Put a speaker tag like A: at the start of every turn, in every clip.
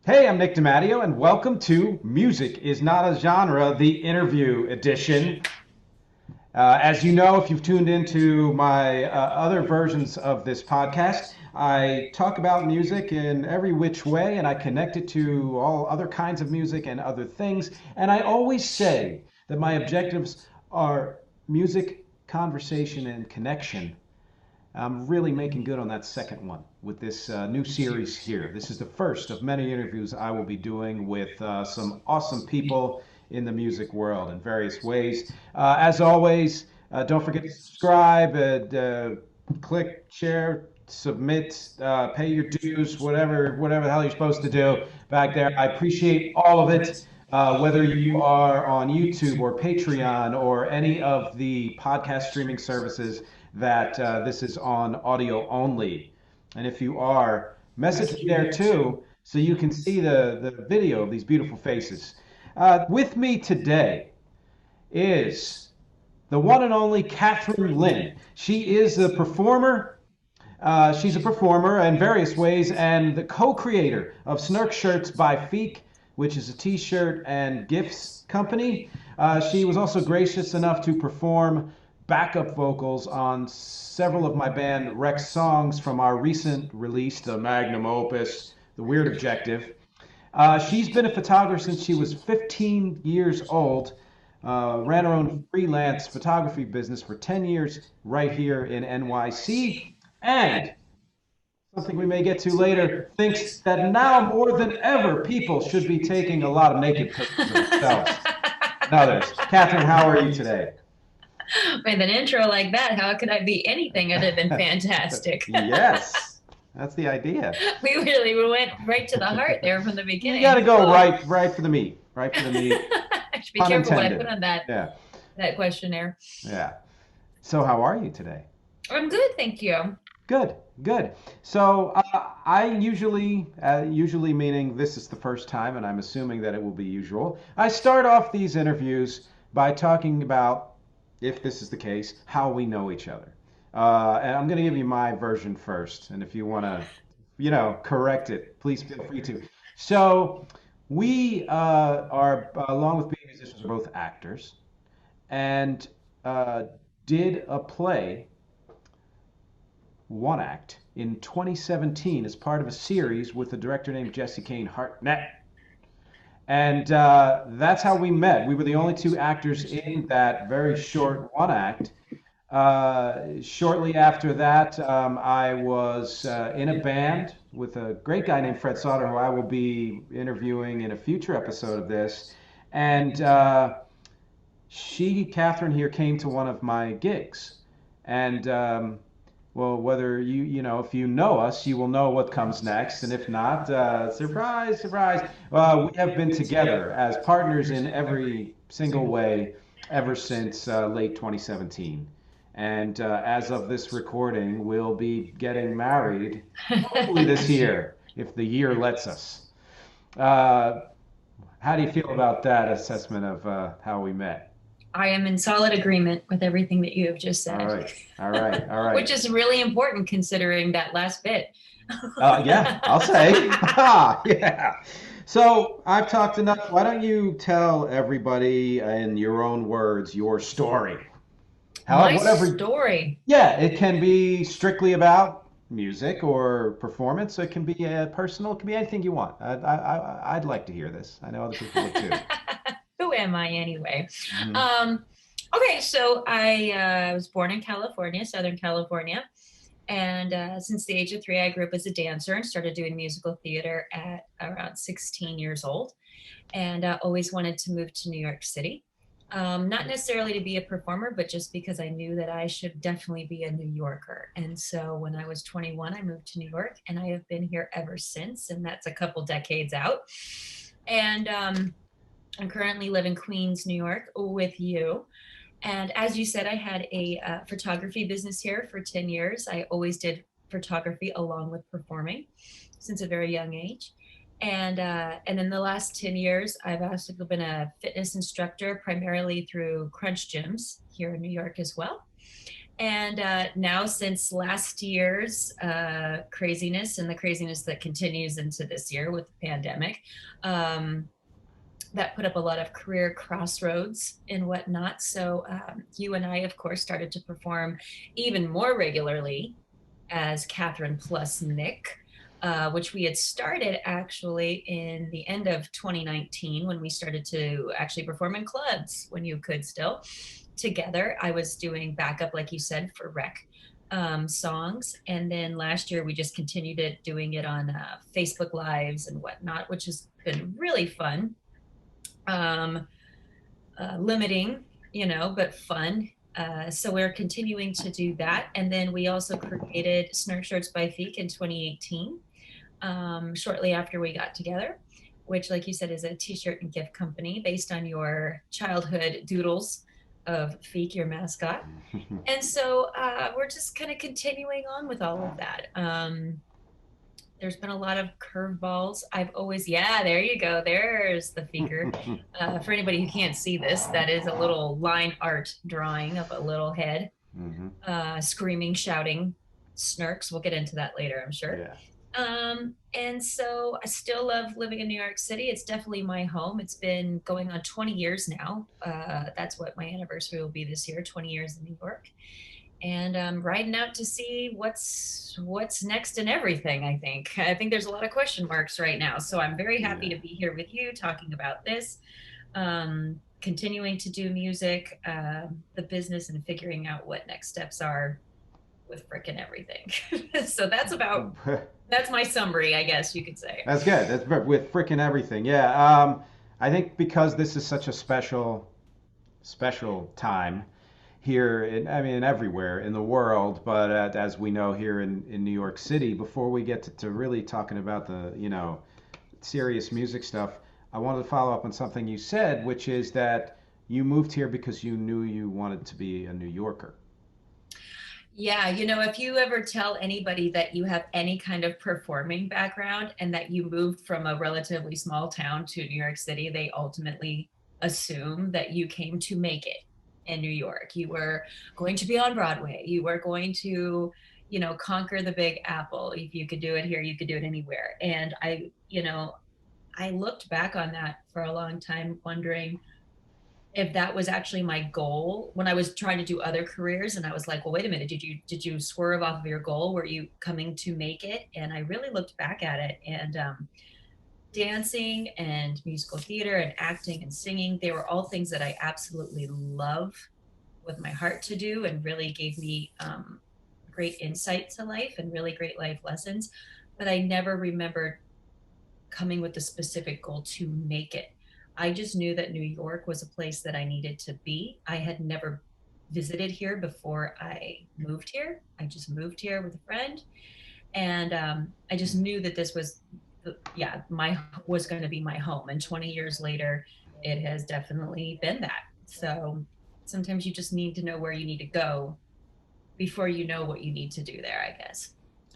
A: Hey, I'm Nick DiMatteo, and welcome to Music is Not a Genre, the interview edition. As you know, if you've tuned into my other versions of this podcast, I talk about music in every which way and I connect it to all other kinds of music and other things. And I always say that my objectives are music, conversation, and connection. I'm really making good on that second one with this new series here. This is the first of many interviews I will be doing with some awesome people in the music world in various ways. As always, don't forget to subscribe, click, share, submit, pay your dues, whatever the hell you're supposed to do back there. I appreciate all of it. Whether you are on YouTube or Patreon or any of the podcast streaming services that this is on audio only. And if you are, message me there too so you can see the video of these beautiful faces. With me today is the one and only Cathryn Lynne. She is a performer. She's a performer in various ways and the co-creator of SnerkShirts by FEEK, which is a t-shirt and gifts company. She was also gracious enough to perform backup vocals on several of my band Rex songs from our recent release, the magnum opus, The Weird Objective. She's been a photographer since she was 15 years old, ran her own freelance photography business for 10 years right here in NYC, and something we may get to later, thinks that now more than ever people should be taking a lot of naked pictures of themselves and others. Cathryn, how are you today?
B: With an intro like that, how could I be anything other than fantastic?
A: Yes, that's the idea.
B: We went right to the heart there from the
A: You got
B: beginning.
A: to go
B: Cool.
A: right for the meat, right for the meat.
B: I should be
A: Pun
B: careful what I put
A: intended.
B: on that
A: Yeah,
B: that questionnaire.
A: yeah. So how are you today?
B: I'm good, thank you.
A: Good, good. So I usually meaning this is the first time, and I'm assuming that it will be usual. I start off these interviews by talking about, if this is the case, how we know each other. And I'm going to give you my version first, and if you want to, correct it, please feel free to. So we are, along with being musicians, are both actors, and uh, did a play one act in 2017 as part of a series with a director named Jesse Kane Hartnett. And that's how we met. We were the only two actors in that very short one act. Shortly after that, I was in a band with a great guy named Fred Sauter, who I will be interviewing in a future episode of this. And Cathryn here, came to one of my gigs. And well, whether if you know us, you will know what comes next. And if not, surprise, surprise. We have been together as partners in every single way ever since late 2017. And as of this recording, we'll be getting married hopefully this year, if the year lets us. Uh, how do you feel about that assessment of how we met?
B: I am in solid agreement with everything that you have just
A: All
B: said,
A: right, all right, all
B: which
A: right.
B: is really important considering that last bit.
A: Yeah, I'll say. Yeah. So I've talked enough. Why don't you tell everybody in your own words your story? How,
B: My
A: whatever.
B: story.
A: Yeah, it can be strictly about music or performance. It can be personal. It can be anything you want. I'd like to hear this. I know other people would too.
B: Who am I anyway?
A: Hmm.
B: Um, okay, so I was born in California, Southern California. And since the age of 3, I grew up as a dancer and started doing musical theater at around 16 years old. And always wanted to move to New York City. Not necessarily to be a performer, but just because I knew that I should definitely be a New Yorker. And so when I was 21, I moved to New York and I have been here ever since. And that's a couple decades out. And I currently live in Queens, New York with you. And as you said, I had a photography business here for 10 years. I always did photography along with performing since a very young age. And in the last 10 years, I've also been a fitness instructor, primarily through Crunch gyms here in New York as well. And now, since last year's craziness and the craziness that continues into this year with the pandemic, um, that put up a lot of career crossroads and whatnot. So you and I, of course, started to perform even more regularly as Cathryn plus Nick, which we had started actually in the end of 2019 when we started to actually perform in clubs when you could still together. I was doing backup, like you said, for rec songs. And then last year we just continued it, doing it on Facebook Lives and whatnot, which has been really fun. Um, Limiting, but fun. So we're continuing to do that. And then we also created SnerkShirts by FEEK in 2018, shortly after we got together, which, like you said, is a t-shirt and gift company based on your childhood doodles of FEEK, your mascot. And so we're just kind of continuing on with all of that. There's been a lot of curveballs. I've always, yeah, there you go. There's the feaker. For anybody who can't see this, that is a little line art drawing of a little head, screaming, shouting, snarks. We'll get into that later, I'm sure.
A: Yeah.
B: And so I still love living in New York City. It's definitely my home. It's been going on 20 years now. That's what my anniversary will be this year, 20 years in New York. And I'm riding out to see what's next in everything. I think there's a lot of question marks right now, so I'm very happy to be here with you talking about this, continuing to do music, the business, and figuring out what next steps are with frickin' everything. So that's my summary, I guess you could say.
A: That's good. That's with freaking everything. Yeah. I think because this is such a special time here, I mean, everywhere in the world, but as we know here in New York City, before we get to really talking about the, serious music stuff, I wanted to follow up on something you said, which is that you moved here because you knew you wanted to be a New Yorker.
B: Yeah, if you ever tell anybody that you have any kind of performing background and that you moved from a relatively small town to New York City, they ultimately assume that you came to make it in New York. You were going to be on Broadway. You were going to, conquer the Big Apple. If you could do it here, you could do it anywhere. And I looked back on that for a long time, wondering if that was actually my goal when I was trying to do other careers. And I was like, well, wait a minute, did you swerve off of your goal? Were you coming to make it? And I really looked back at it, and dancing and musical theater and acting and singing, they were all things that I absolutely love with my heart to do, and really gave me great insight to life and really great life lessons. But I never remembered coming with a specific goal to make it. I just knew that New York was a place that I needed to be. I had never visited here before I moved here. I just moved here with a friend, and I just knew that this was, my was going to be my home. And 20 years later, it has definitely been that. So sometimes you just need to know where you need to go before you know what you need to do there, I guess.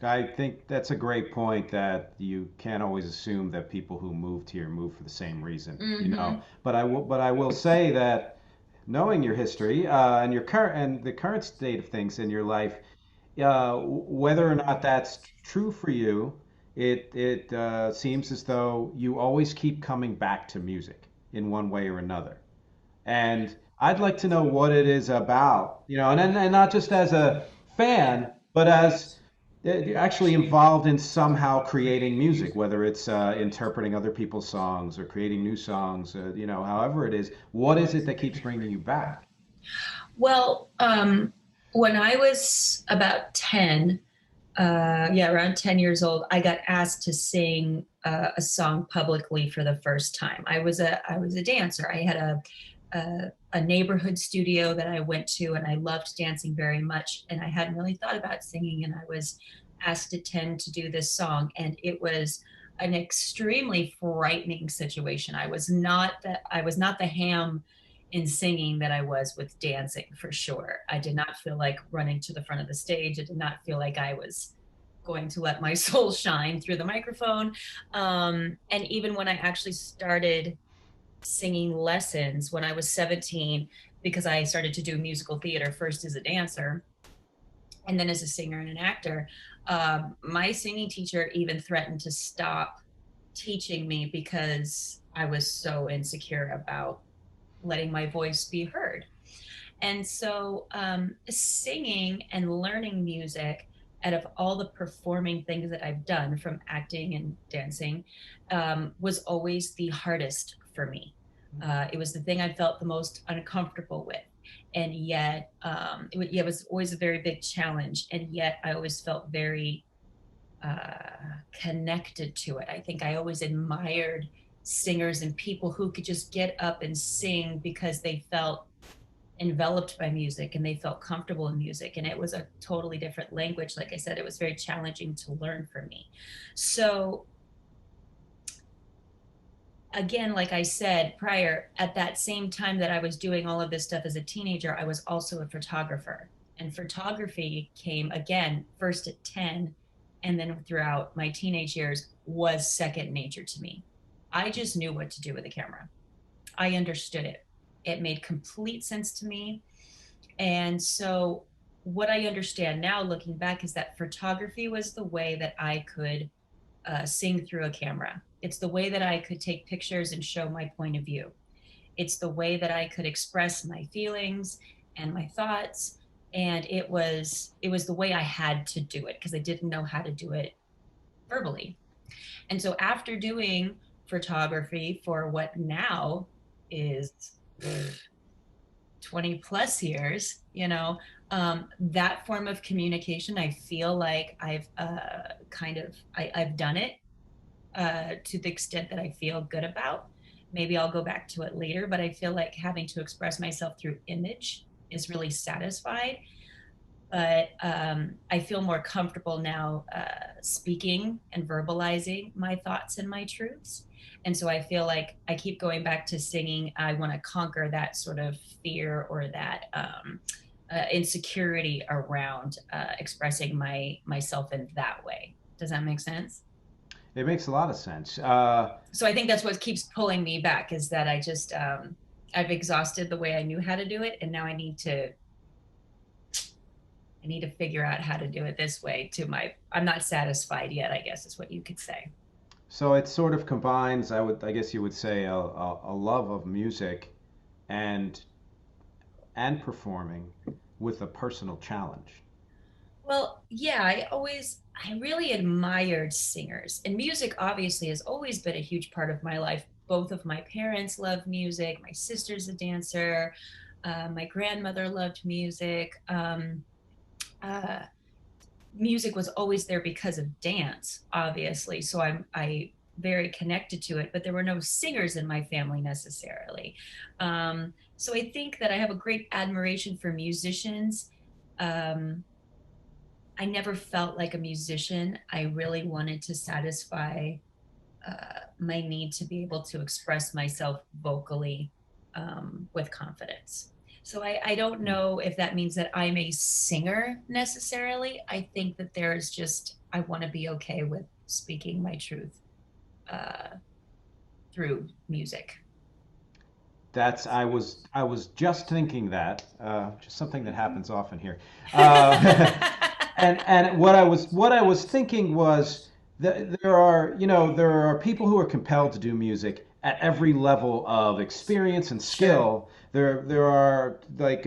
A: I think that's a great point that you can't always assume that people who moved here moved for the same reason.
B: Mm-hmm.
A: But I will say that knowing your history and your current and the current state of things in your life, whether or not that's true for you, it seems as though you always keep coming back to music in one way or another. And I'd like to know what it is about, and not just as a fan, but as actually involved in somehow creating music, whether it's interpreting other people's songs or creating new songs, however it is. What is it that keeps bringing you back?
B: Well, when I was about 10, around 10 years old, I got asked to sing a song publicly for the first time. I was a dancer. I had a neighborhood studio that I went to, and I loved dancing very much. And I hadn't really thought about singing, and I was asked at 10 to do this song, and it was an extremely frightening situation. I was not the ham in singing that I was with dancing, for sure. I did not feel like running to the front of the stage. I did not feel like I was going to let my soul shine through the microphone. And even when I actually started singing lessons when I was 17, because I started to do musical theater first as a dancer, and then as a singer and an actor, my singing teacher even threatened to stop teaching me because I was so insecure about letting my voice be heard. And so, singing and learning music, out of all the performing things that I've done, from acting and dancing, was always the hardest for me. It was the thing I felt the most uncomfortable with. And yet, it was always a very big challenge. And yet, I always felt very connected to it. I think I always admired singers and people who could just get up and sing because they felt enveloped by music and they felt comfortable in music, and it was a totally different language. Like I said, it was very challenging to learn for me. So again, like I said prior, at that same time that I was doing all of this stuff as a teenager, I was also a photographer, and photography came again first at 10, and then throughout my teenage years was second nature to me. I just knew what to do with a camera. I understood it. It made complete sense to me. And so, what I understand now, looking back, is that photography was the way that I could sing through a camera. It's the way that I could take pictures and show my point of view. It's the way that I could express my feelings and my thoughts. And it was the way I had to do it because I didn't know how to do it verbally. And so after doing photography for what now is 20 plus years, that form of communication, I feel like I've done it to the extent that I feel good about. Maybe I'll go back to it later, but I feel like having to express myself through image is really satisfied. But I feel more comfortable now speaking and verbalizing my thoughts and my truths. And so I feel like I keep going back to singing. I want to conquer that sort of fear or that insecurity around expressing myself in that way. Does that make sense?
A: It makes a lot of sense.
B: So I think that's what keeps pulling me back, is that I've exhausted the way I knew how to do it, and now I need to figure out how to do it this way. I'm not satisfied yet, I guess is what you could say.
A: So it sort of combines, I guess you would say, a love of music and performing with a personal challenge.
B: Well, yeah, I really admired singers, and music obviously has always been a huge part of my life. Both of my parents love music. My sister's a dancer. My grandmother loved music. Uh, Music was always there because of dance, obviously. So I very connected to it, but there were no singers in my family necessarily. So I think that I have a great admiration for musicians. Um, I never felt like a musician. I really wanted to satisfy my need to be able to express myself vocally with confidence. So I don't know if that means that I'm a singer necessarily. I think that I want to be okay with speaking my truth uh, through music.
A: I was just thinking that, just something that happens often here. Uh, and what I was thinking was that there are people who are compelled to do music at every level of experience and
B: Sure.
A: skill. There are, like,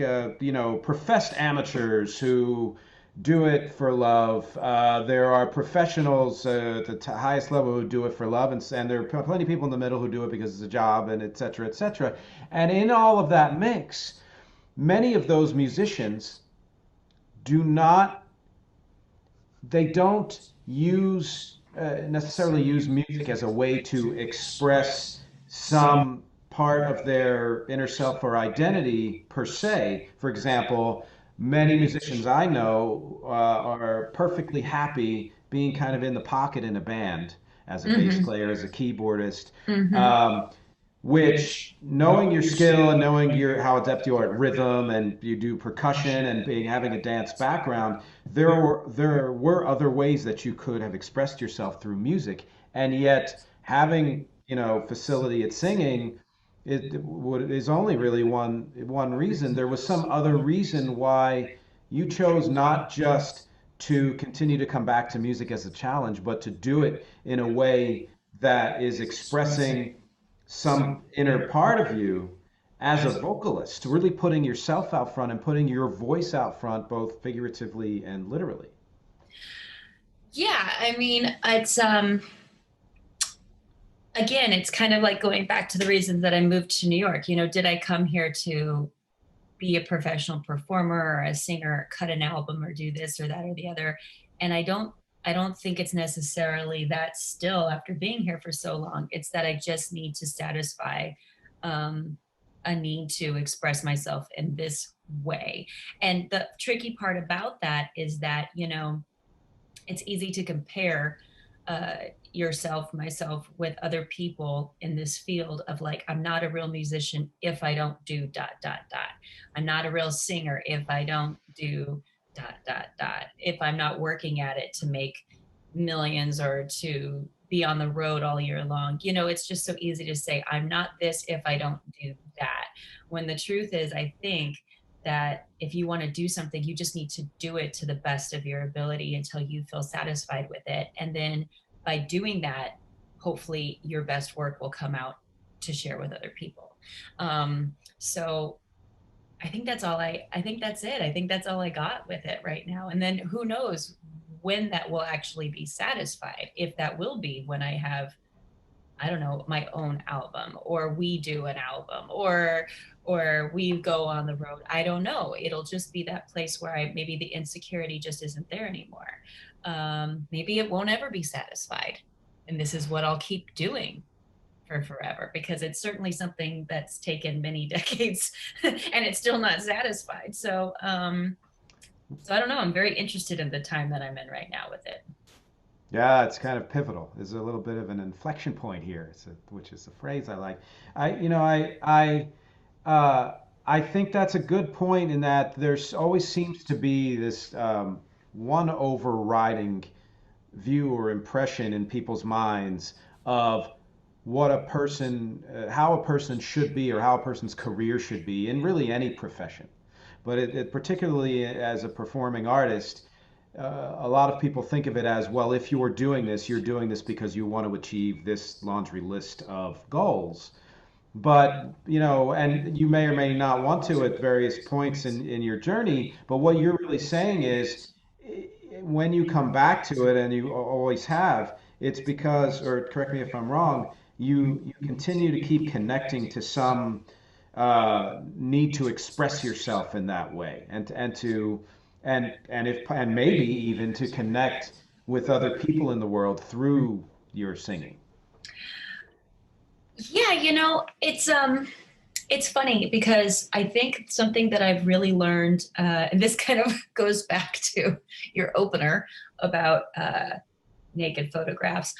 A: professed amateurs who do it for love. There are professionals at the highest level who do it for love, and there are plenty of people in the middle who do it because it's a job, and et cetera, et cetera. And in all of that mix, many of those musicians do not they don't necessarily use music as a way to express some part of their inner self or identity per se. For example, many musicians I know are perfectly happy being kind of in the pocket in a band, as a bass
B: Mm-hmm.
A: player, as a keyboardist.
B: Mm-hmm.
A: Um, which, knowing your skill and knowing how adept you are at rhythm, and you do percussion, and having a dance background, there were other ways that you could have expressed yourself through music, and yet having facility at singing, is only really one reason. There was some other reason why you chose not just to continue to come back to music as a challenge, but to do it in a way that is expressing some inner part of you as a vocalist, really putting yourself out front and putting your voice out front, both figuratively and literally.
B: Yeah, I mean, it's again, it's kind of like going back to the reasons that I moved to New York. You know, did I come here to be a professional performer or a singer, or cut an album or do this or that or the other? And I don't think it's necessarily that still after being here for so long. It's that I just need to satisfy um, a need to express myself in this way. And the tricky part about that is that, you know, it's easy to compare uh, myself with other people in this field of like, I'm not a real musician if I don't do dot, dot, dot. I'm not a real singer if I don't do dot, dot, dot. If I'm not working at it to make millions or to be on the road all year long. You know, it's just so easy to say, I'm not this if I don't do that. When the truth is, I think that if you want to do something, you just need to do it to the best of your ability until you feel satisfied with it. And then by doing that, hopefully your best work will come out to share with other people. So I think I think that's it. I think that's all I got with it right now. And then who knows when that will actually be satisfied, if that will be when I have, I don't know, my own album, or we do an album, or we go on the road. I don't know. It'll just be that place where I maybe the insecurity just isn't there anymore. Maybe it won't ever be satisfied, and this is what I'll keep doing for forever, because it's certainly something that's taken many decades and it's still not satisfied. So I don't know. I'm very interested in the time that I'm in right now with it.
A: Yeah, it's kind of pivotal. There's a little bit of an inflection point here, which is a phrase I like. I think that's a good point in that there's always seems to be this one overriding view or impression in people's minds of what a person, how a person should be, or how a person's career should be in really any profession. But particularly as a performing artist, a lot of people think of it as, well, if you're doing this, you're doing this because you want to achieve this laundry list of goals. But, and you may or may not want to at various points in your journey. But what you're really saying is, when you come back to it, and you always have, it's because, or correct me if I'm wrong, you continue to keep connecting to some need to express yourself in that way, and maybe even to connect with other people in the world through your singing.
B: Yeah, you know, it's funny because I think something that I've really learned, and this kind of goes back to your opener about naked photographs.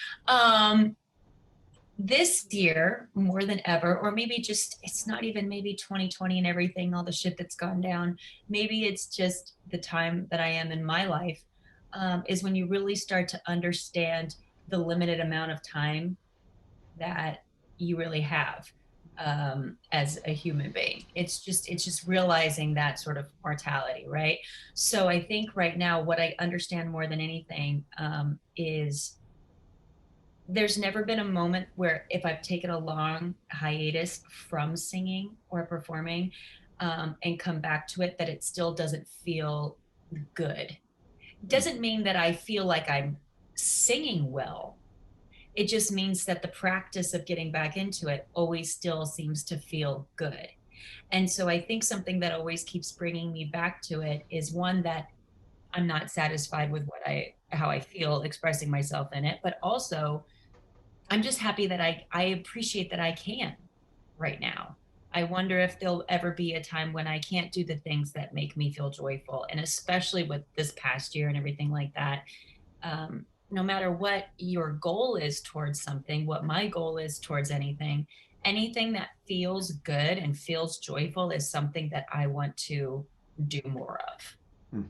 B: This year, more than ever, or maybe just, it's not even maybe 2020 and everything, all the shit that's gone down. Maybe it's just the time that I am in my life, is when you really start to understand the limited amount of time that you really have as a human being. It's just realizing that sort of mortality, right? So I think right now what I understand more than anything is there's never been a moment where if I've taken a long hiatus from singing or performing and come back to it, that it still doesn't feel good. Doesn't mean that I feel like I'm singing well. It just means that the practice of getting back into it always still seems to feel good. And so I think something that always keeps bringing me back to it is one, that I'm not satisfied with how I feel expressing myself in it, but also I'm just happy that I appreciate that I can right now. I wonder if there'll ever be a time when I can't do the things that make me feel joyful. And especially with this past year and everything like that, no matter what your goal is towards something, what my goal is towards anything, anything that feels good and feels joyful is something that I want to do more of
A: Mm.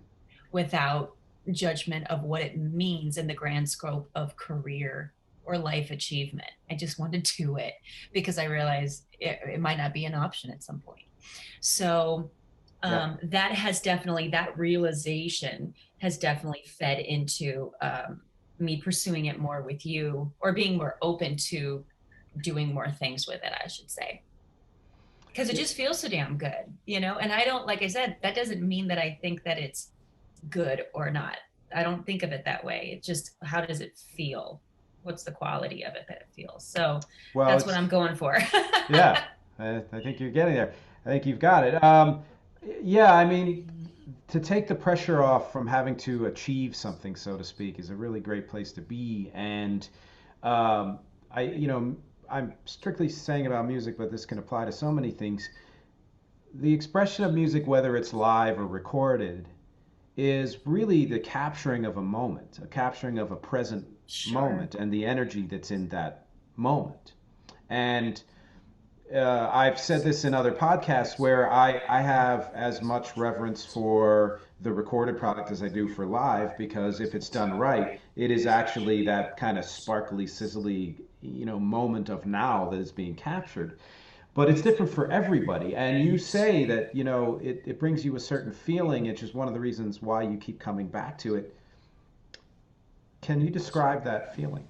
B: without judgment of what it means in the grand scope of career or life achievement. I just want to do it because I realize it might not be an option at some point. So
A: Yeah.
B: That has definitely, that realization has definitely fed into me pursuing it more with you, or being more open to doing more things with it, I should say. Because it just feels so damn good, you know? And I don't, like I said, that doesn't mean that I think that it's good or not. I don't think of it that way. It just, how does it feel? What's the quality of it that it feels? So
A: Well,
B: that's what
A: it's
B: I'm going for.
A: yeah. I think you're getting there. I think you've got it. Yeah, I mean, to take the pressure off from having to achieve something, so to speak, is a really great place to be. And um, I'm strictly saying about music, but this can apply to so many things. The expression of music, whether it's live or recorded, is really the capturing of a moment, a capturing of a present
B: Sure.
A: moment and the energy that's in that moment. And I've said this in other podcasts where I have as much reverence for the recorded product as I do for live, because if it's done right, it is actually that kind of sparkly, sizzly, moment of now that is being captured. But it's different for everybody. And you say that, it brings you a certain feeling, which is one of the reasons why you keep coming back to it. Can you describe that feeling?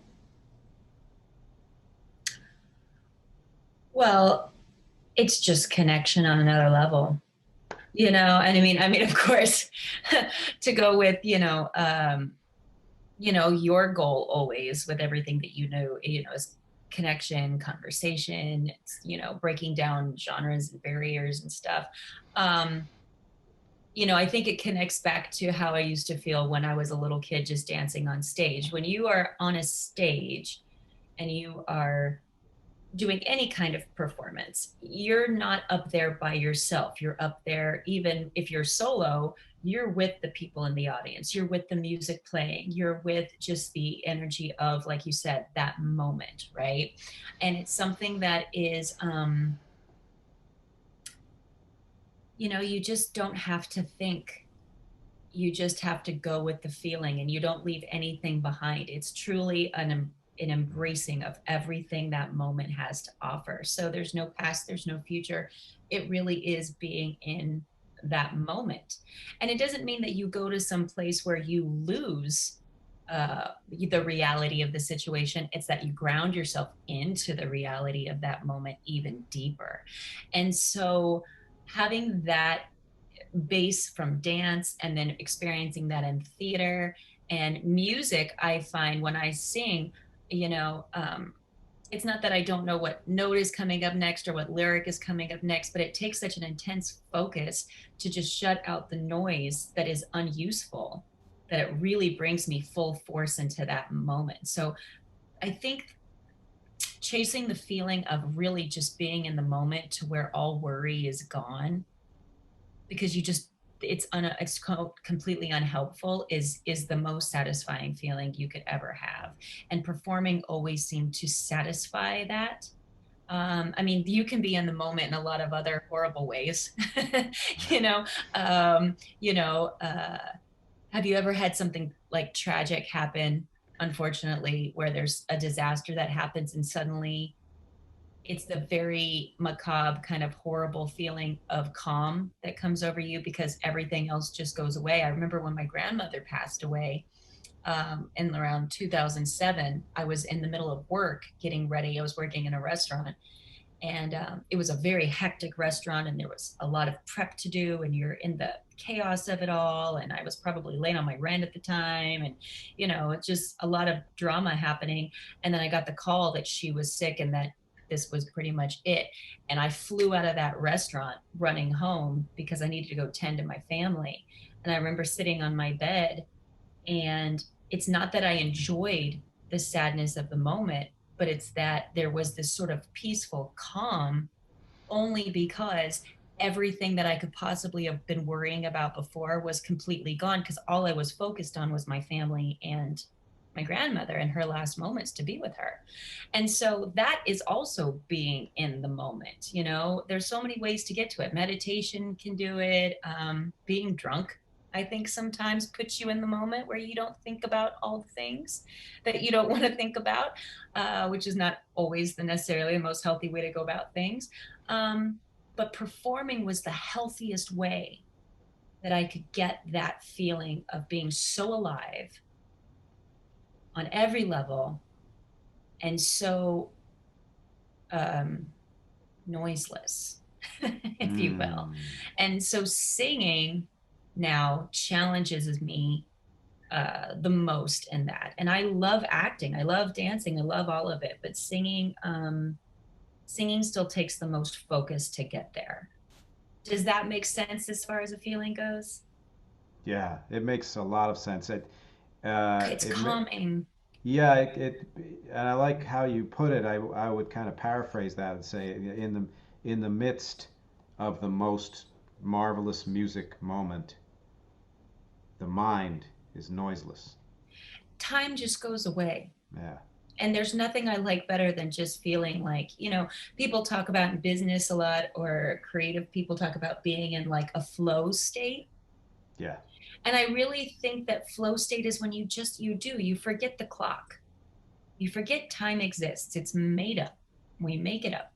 B: Well, it's just connection on another level, you know. And I mean, of course, to go with, your goal always with everything that is connection, conversation, it's, breaking down genres and barriers and stuff. Um, I think it connects back to how I used to feel when I was a little kid just dancing on stage. When you are on a stage and you are doing any kind of performance, you're not up there by yourself. You're up there, even if you're solo, you're with the people in the audience. You're with the music playing. You're with just the energy of, like you said, that moment, right? And it's something that is, you just don't have to think. You just have to go with the feeling, and you don't leave anything behind. It's truly an embracing of everything that moment has to offer. So there's no past, there's no future. It really is being in that moment. And it doesn't mean that you go to some place where you lose the reality of the situation. It's that you ground yourself into the reality of that moment even deeper. And so having that base from dance, and then experiencing that in theater and music, I find when I sing, it's not that I don't know what note is coming up next or what lyric is coming up next, but it takes such an intense focus to just shut out the noise that is unuseful, that it really brings me full force into that moment. So I think chasing the feeling of really just being in the moment to where all worry is gone, because it's completely unhelpful, is the most satisfying feeling you could ever have. And performing always seemed to satisfy that. I mean, you can be in the moment in a lot of other horrible ways. you know um, you know uh, have you ever had something like tragic happen, unfortunately, where there's a disaster that happens and suddenly it's the very macabre kind of horrible feeling of calm that comes over you because everything else just goes away. I remember when my grandmother passed away, in around 2007. I was in the middle of work getting ready. I was working in a restaurant, and it was a very hectic restaurant, and there was a lot of prep to do, and you're in the chaos of it all. And I was probably late on my rent at the time, and it's just a lot of drama happening. And then I got the call that she was sick and that this was pretty much it. And I flew out of that restaurant running home because I needed to go tend to my family. And I remember sitting on my bed, and it's not that I enjoyed the sadness of the moment, but it's that there was this sort of peaceful calm, only because everything that I could possibly have been worrying about before was completely gone, because all I was focused on was my family and my grandmother and her last moments to be with her. And so that is also being in the moment. There's so many ways to get to it. Meditation can do it. Being drunk, I think, sometimes puts you in the moment where you don't think about all the things that you don't want to think about, which is not always the necessarily the most healthy way to go about things. Um, but performing was the healthiest way that I could get that feeling of being so alive on every level and so um, noiseless, if you will.
A: Mm.
B: And so singing now challenges me the most in that. And I love acting, I love dancing, I love all of it, but singing still takes the most focus to get there. Does that make sense as far as a feeling goes?
A: Yeah, it makes a lot of sense.
B: It's
A: It
B: calming.
A: yeah, and I like how you put it. I would kind of paraphrase that and say, in the midst of the most marvelous music moment, the mind is noiseless.
B: Time just goes away.
A: Yeah,
B: And there's nothing I like better than just feeling like, people talk about in business a lot, or creative people talk about being in like a flow state.
A: yeah.
B: And I really think that flow state is when you forget the clock. You forget time exists. It's made up. We make it up.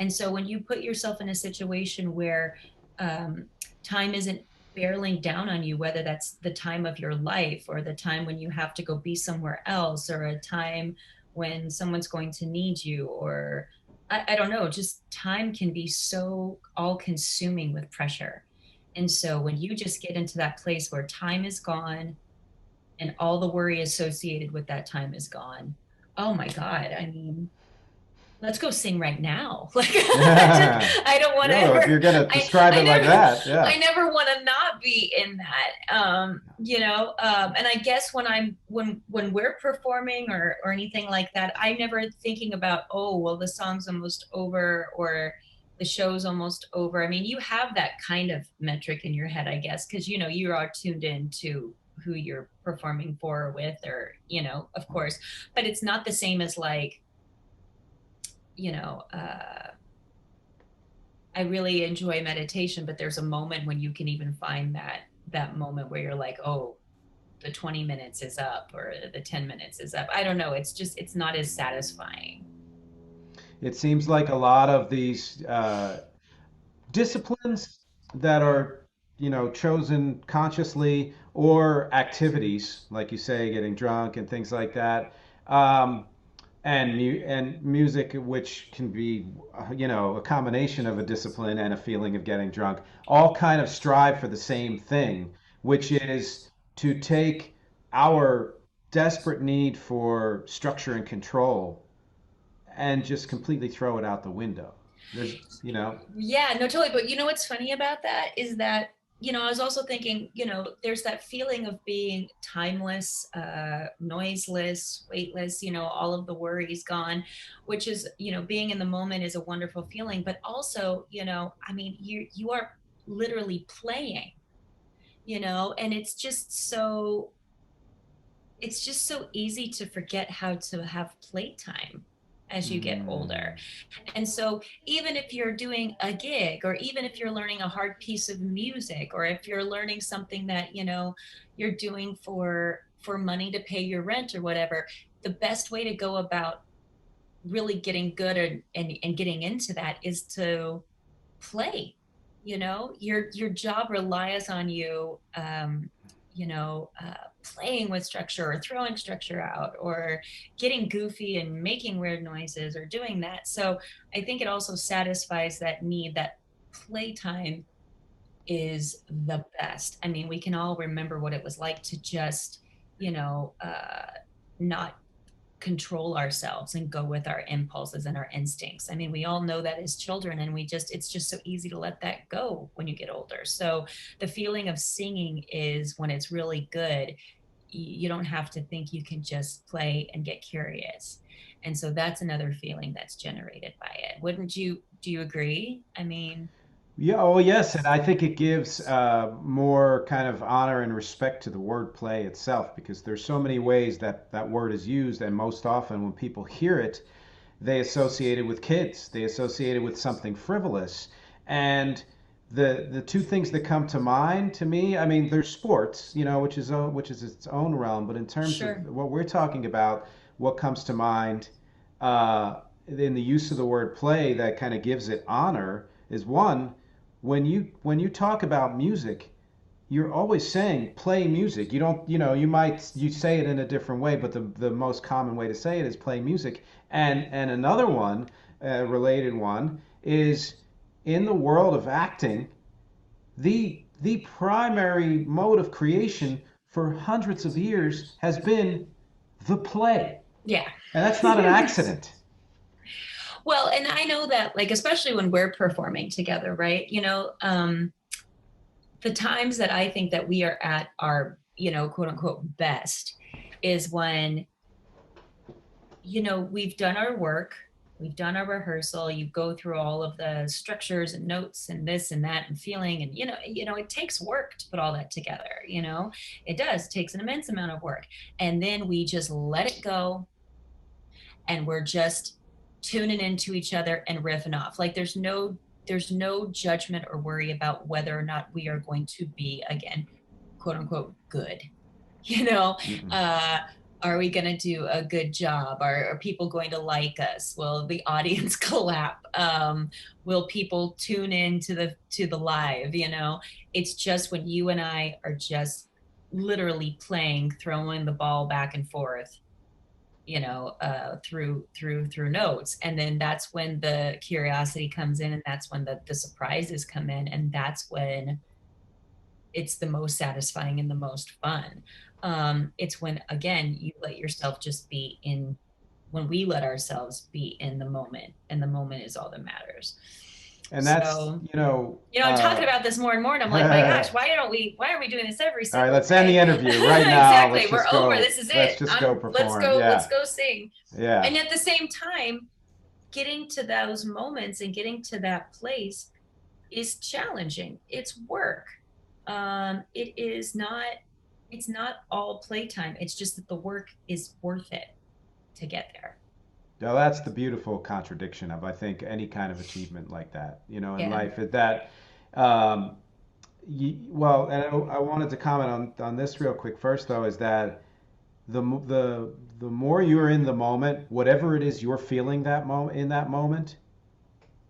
B: And so when you put yourself in a situation where um, time isn't barreling down on you, whether that's the time of your life or the time when you have to go be somewhere else, or a time when someone's going to need you, or I don't know, just time can be so all consuming with pressure. And so when you just get into that place where time is gone and all the worry associated with that time is gone, oh my God, I mean, let's go sing right now. Like
A: Yeah.
B: I don't want to
A: No, if
B: ever
A: you're gonna
B: I
A: describe
B: I
A: it like
B: never
A: that,
B: I
A: yeah.
B: never want to not be in that. And I guess when we're performing or anything like that, I'm never thinking about, oh, well, the song's almost over or the show's almost over. I mean, you have that kind of metric in your head, I guess, because you are tuned in to who you're performing for or with, or of course, but it's not the same as like, you know, I really enjoy meditation, but there's a moment when you can even find that moment where you're like, oh, the 20 minutes is up or the 10 minutes is up. I don't know. It's not as satisfying.
A: It seems like a lot of these disciplines that are, chosen consciously, or activities, like you say, getting drunk and things like that, um, and music, which can be, a combination of a discipline and a feeling of getting drunk, all kind of strive for the same thing, which is to take our desperate need for structure and control and just completely throw it out the window. There's,
B: Yeah, no, totally. But you know what's funny about that is that, I was also thinking, there's that feeling of being timeless, noiseless, weightless, all of the worries gone, which is, being in the moment is a wonderful feeling. But also, I mean, you are literally playing, and it's just so easy to forget how to have playtime as you get older.
A: mm,
B: And so even if you're doing a gig, or even if you're learning a hard piece of music, or if you're learning something that, you're doing for money to pay your rent or whatever, the best way to go about really getting good and getting into that is to play. Your job relies on you, playing with structure or throwing structure out or getting goofy and making weird noises or doing that. So I think it also satisfies that need. That playtime is the best. I mean, we can all remember what it was like to just, not control ourselves and go with our impulses and our instincts. I mean, we all know that as children, and it's just so easy to let that go when you get older. So the feeling of singing is when it's really good, you don't have to think, you can just play and get curious. And so that's another feeling that's generated by it. Do you agree? I mean,
A: yeah, oh yes, and I think it gives more kind of honor and respect to the word play itself, because there's so many ways that that word is used, and most often when people hear it, they associate it with kids. They associate it with something frivolous. And the two things that come to mind to me, I mean, there's sports, which is its own realm, but in terms of
B: sure.
A: what we're talking about, what comes to mind in the use of the word play that kind of gives it honor is one, when you talk about music, you're always saying play music. You don't, you say it in a different way, but the most common way to say it is play music. And another one, related one, is in the world of acting, the primary mode of creation for hundreds of years has been the play.
B: Yeah.
A: And that's not an accident.
B: Well, and I know that, like, especially when we're performing together, right? The times that I think that we are at our, quote unquote, best is when, we've done our work, we've done our rehearsal, you go through all of the structures and notes and this and that and feeling, and it takes work to put all that together. It does, it takes an immense amount of work. And then we just let it go, and we're just tuning into each other and riffing off. Like there's no judgment or worry about whether or not we are going to be, again, quote unquote, good. Are we going to do a good job? Are people going to like us? Will the audience clap? Will people tune in to the live? It's just when you and I are just literally playing, throwing the ball back and forth, through notes. And then that's when the curiosity comes in, and that's when the surprises come in, and that's when it's the most satisfying and the most fun. It's when, again, you let yourself just be in, when we let ourselves be in the moment, and the moment is all that matters.
A: And that's,
B: I'm talking about this more and more, and I'm like, my gosh, why are we doing this every single
A: All right, let's end the interview right now.
B: Exactly, we're over. This is it.
A: Let's just go perform.
B: Let's go sing.
A: Yeah.
B: And at the same time, getting to those moments and getting to that place is challenging. It's work. It's not all playtime. It's just that the work is worth it to get there.
A: Now that's the beautiful contradiction of, I think, any kind of achievement like that, in life. That, well, and I wanted to comment on this real quick first, though, is that the more you're in the moment, whatever it is you're feeling in that moment,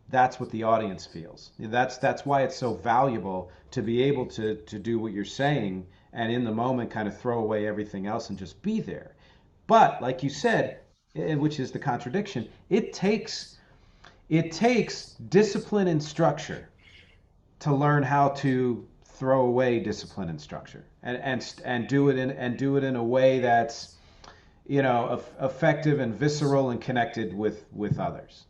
A: that's what the audience feels. That's why it's so valuable to be able to do what you're saying, and in the moment kind of throw away everything else and just be there. But like you said, which is the contradiction, it takes discipline and structure to learn how to throw away discipline and structure, and do it in a way that's effective and visceral and connected with others.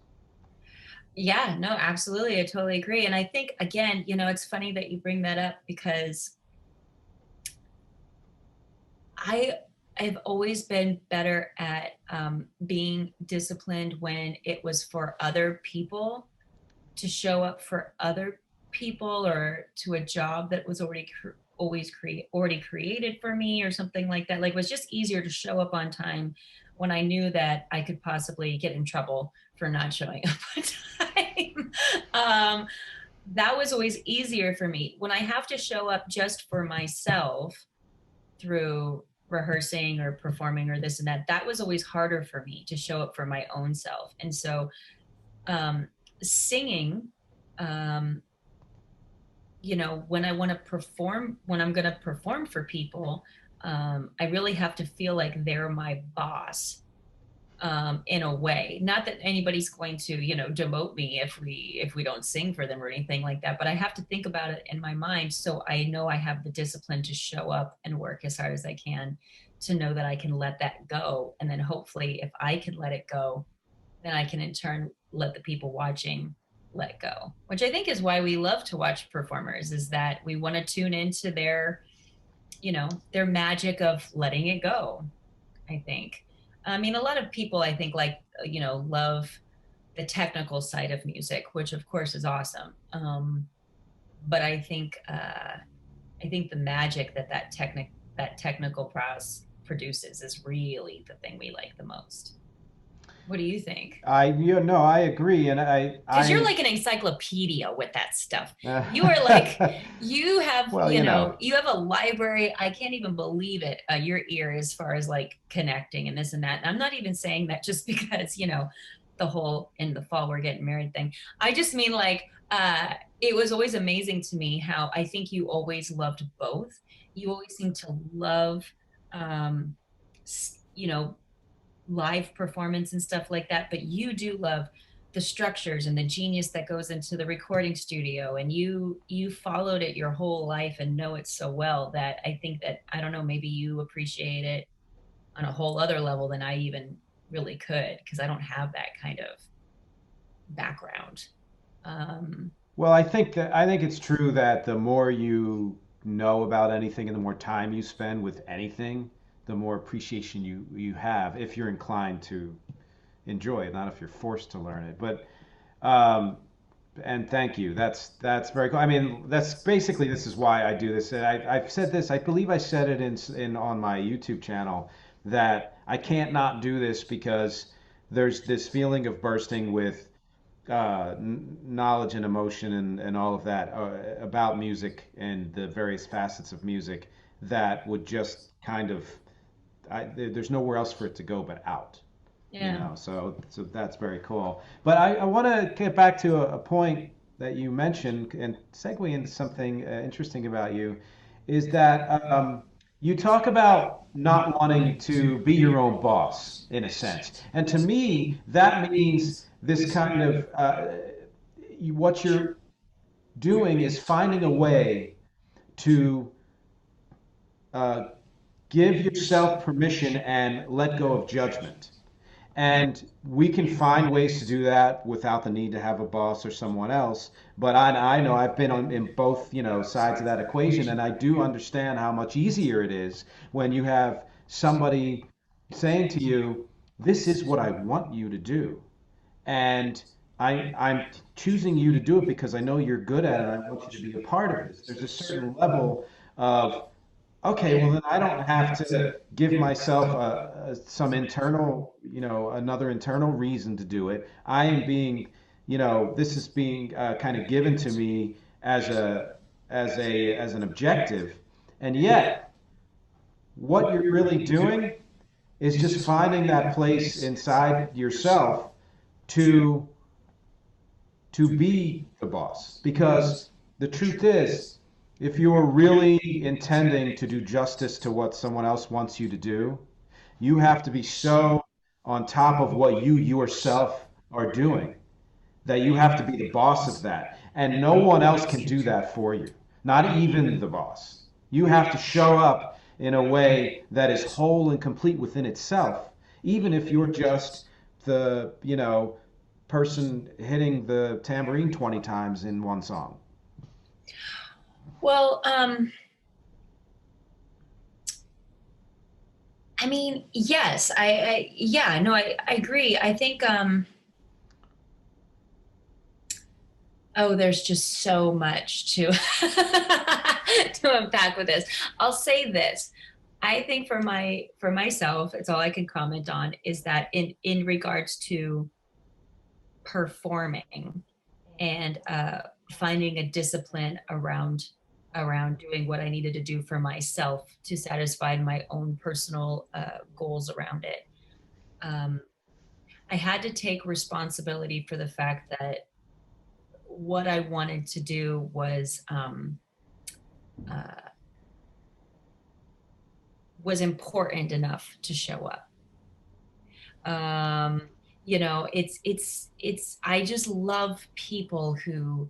B: Yeah, no, absolutely, I totally agree. And I think, again, it's funny that you bring that up, because I've always been better at being disciplined when it was for other people, to show up for other people, or to a job that was already created for me, or something like that. Like, it was just easier to show up on time when I knew that I could possibly get in trouble for not showing up on time. That was always easier for me. When I have to show up just for myself through rehearsing or performing or this and that, that was always harder for me to show up for my own self. And so singing, when I want to perform, when I'm going to perform for people, I really have to feel like they're my boss, in a way. Not that anybody's going to, demote me if we don't sing for them or anything like that, but I have to think about it in my mind, so I know I have the discipline to show up and work as hard as I can, to know that I can let that go. And then hopefully, if I can let it go, then I can in turn let the people watching let go, which I think is why we love to watch performers, is that we want to tune into their magic of letting it go, I think. I mean, a lot of people, I think, love the technical side of music, which of course is awesome. But I think the magic that technical prowess produces is really the thing we like the most. What do you think?
A: I agree, and
B: because you're like an encyclopedia with that stuff. You are like, you have, well, you have a library. I can't even believe it. Your ear, as far as like connecting and this and that. And I'm not even saying that just because the whole in the fall we're getting married thing. I just mean like it was always amazing to me how I think you always loved both. You always seem to love um you know, live performance and stuff like that, but you do love the structures and the genius that goes into the recording studio, and you followed it your whole life and know it so well that I think that, I don't know, maybe you appreciate it on a whole other level than I even really could, because I don't have that kind of background. um
A: Well, I think it's true that the more you know about anything and the more time you spend with anything, the more appreciation you have if you're inclined to enjoy it, not if you're forced to learn it. But um, and thank you. That's very cool. I mean, that's basically this is why I do this. And I've said this. I believe I said it in on my YouTube channel that I can't not do this because there's this feeling of bursting with knowledge and emotion and all of that about music and the various facets of music that would just kind of there's nowhere else for it to go but out,
B: yeah.
A: so that's very cool. But I want to get back to a point that you mentioned and segue into something interesting about you is that you talk about not wanting to be your own boss in a sense, and to me that means this kind of what you're doing is finding a way to uh, give yourself permission and let go of judgment. And we can find ways to do that without the need to have a boss or someone else. But I know I've been in both, sides of that equation, and I do understand how much easier it is when you have somebody saying to you, "This is what I want you to do," and I'm choosing you to do it because I know you're good at it. And I want you to be a part of this. There's a certain level of okay, well then I don't have to give myself some internal, another internal reason to do it. I am being, this is being kind of given to me as an objective, and yet what you're really doing is just finding that place inside yourself to be the boss. Because the truth is, if you're really intending to do justice to what someone else wants you to do, you have to be so on top of what you yourself are doing that you have to be the boss of that. And no one else can do that for you, not even the boss. You have to show up in a way that is whole and complete within itself, even if you're just the, person hitting the tambourine 20 times in one song.
B: Well, I mean, yes, yeah, no, I agree. I think, oh, there's just so much to to unpack with this. I'll say this. I think for myself, it's all I can comment on is that in regards to performing and finding a discipline around doing what I needed to do for myself to satisfy my own personal goals around it. Um, I had to take responsibility for the fact that what I wanted to do uh, was important enough to show up. Um, it's I just love people who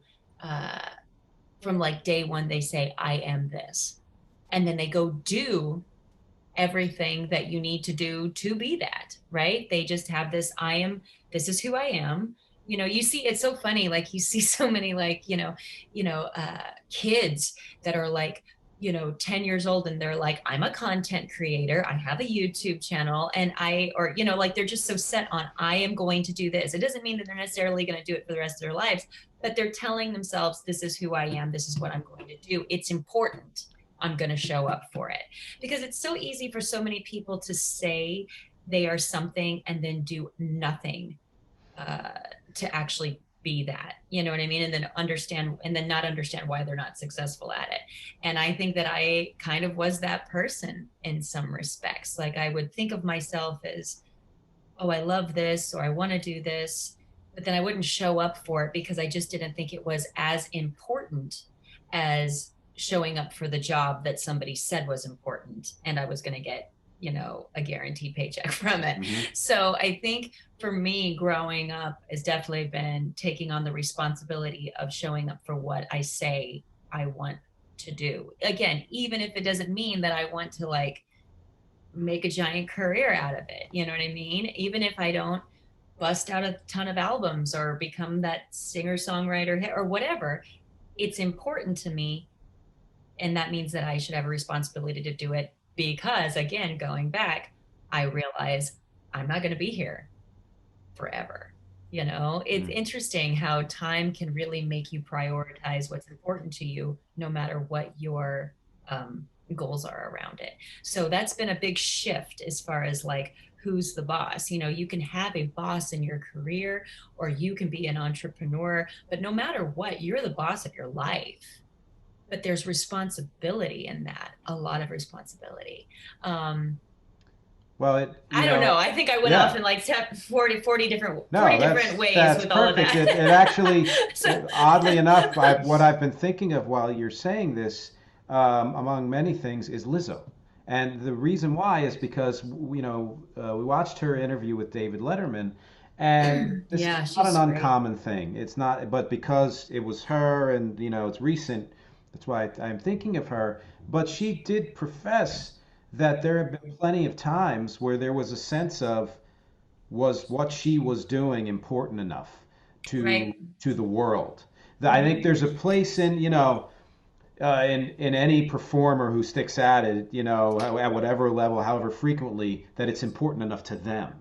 B: from like day one they say I am this, and then they go do everything that you need to do to be that, right? They just have this I am, this is who I am. You see, it's so funny, like you see so many like, kids that are like, 10 years old and they're like, I'm a content creator, I have a YouTube channel, and like they're just so set on I am going to do this. It doesn't mean that they're necessarily going to do it for the rest of their lives, but they're telling themselves, this is who I am, this is what I'm going to do. It's important. I'm going to show up for it. Because it's so easy for so many people to say they are something and then do nothing uh, to actually be that. You know what I mean? And then not understand why they're not successful at it. And I think that I kind of was that person in some respects. Like I would think of myself as oh, I love this or I want to do this, but then I wouldn't show up for it because I just didn't think it was as important as showing up for the job that somebody said was important and I was going to get, a guaranteed paycheck from it.
A: Hmm.
B: So I think for me, growing up has definitely been taking on the responsibility of showing up for what I say I want to do. Again, even if it doesn't mean that I want to like make a giant career out of it. You know what I mean? Even if I don't bust out a ton of albums or become that singer songwriter or whatever, it's important to me. And that means that I should have a responsibility to do it because, again, going back, I realize I'm not going to be here forever. It's
A: Mm.
B: interesting how time can really make you prioritize what's important to you, no matter what your goals are around it. So that's been a big shift as far as like who's the boss. You can have a boss in your career or you can be an entrepreneur, but no matter what, you're the boss of your life. But there's responsibility in that, a lot of responsibility. Um,
A: Well,
B: I don't know. I think I went off
A: yeah.
B: in like 40 different
A: No,
B: ways
A: that's
B: with all of
A: perfect.
B: that.
A: It actually,
B: So
A: oddly enough, what I've been thinking of while you're saying this, among many things, is Lizzo. And the reason why is because we watched her interview with David Letterman, and this is
B: yeah,
A: not an
B: she's great.
A: uncommon thing. It's not, but because it was her, and it's recent, that's why I'm thinking of her. But she did profess that there have been plenty of times where there was a sense of, was what she was doing important enough to
B: Right.
A: the world? I think
B: Hmm.
A: there's a place in in any performer who sticks at it, at whatever level, however frequently, that it's important enough to them.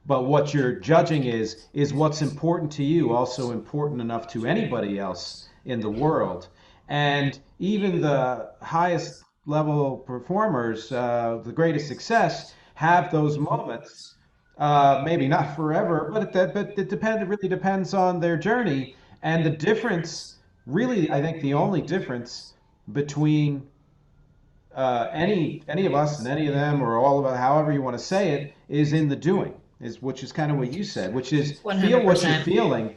A: But what you're judging is what's important to you also important enough to anybody else in the world. And even the highest level performers, the greatest success, have those moments. Maybe not forever, but it really depends on their journey. And the difference, really, I think the only difference between any of us and any of them or all of us, however you want to say it, is in the doing, is which is kind of what you said, which is feel what you're
B: 100%.
A: feeling.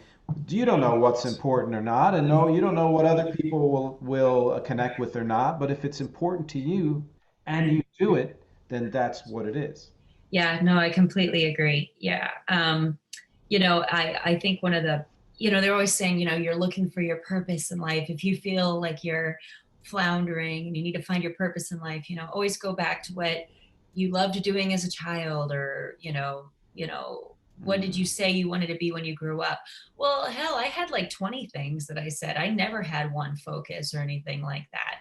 A: You don't know what's important or not, and no, you don't know what other people will connect with or not. But if it's important to you and you do it, then that's what it is.
B: Yeah, no, I completely agree. Yeah. I think one of the, they're always saying, you're looking for your purpose in life. If you feel like you're floundering and you need to find your purpose in life, always go back to what you loved doing as a child or, what did you
A: Mm.
B: say you wanted to be when you grew up? Well, hell, I had like 20 things that I said. I never had one focus or anything like that.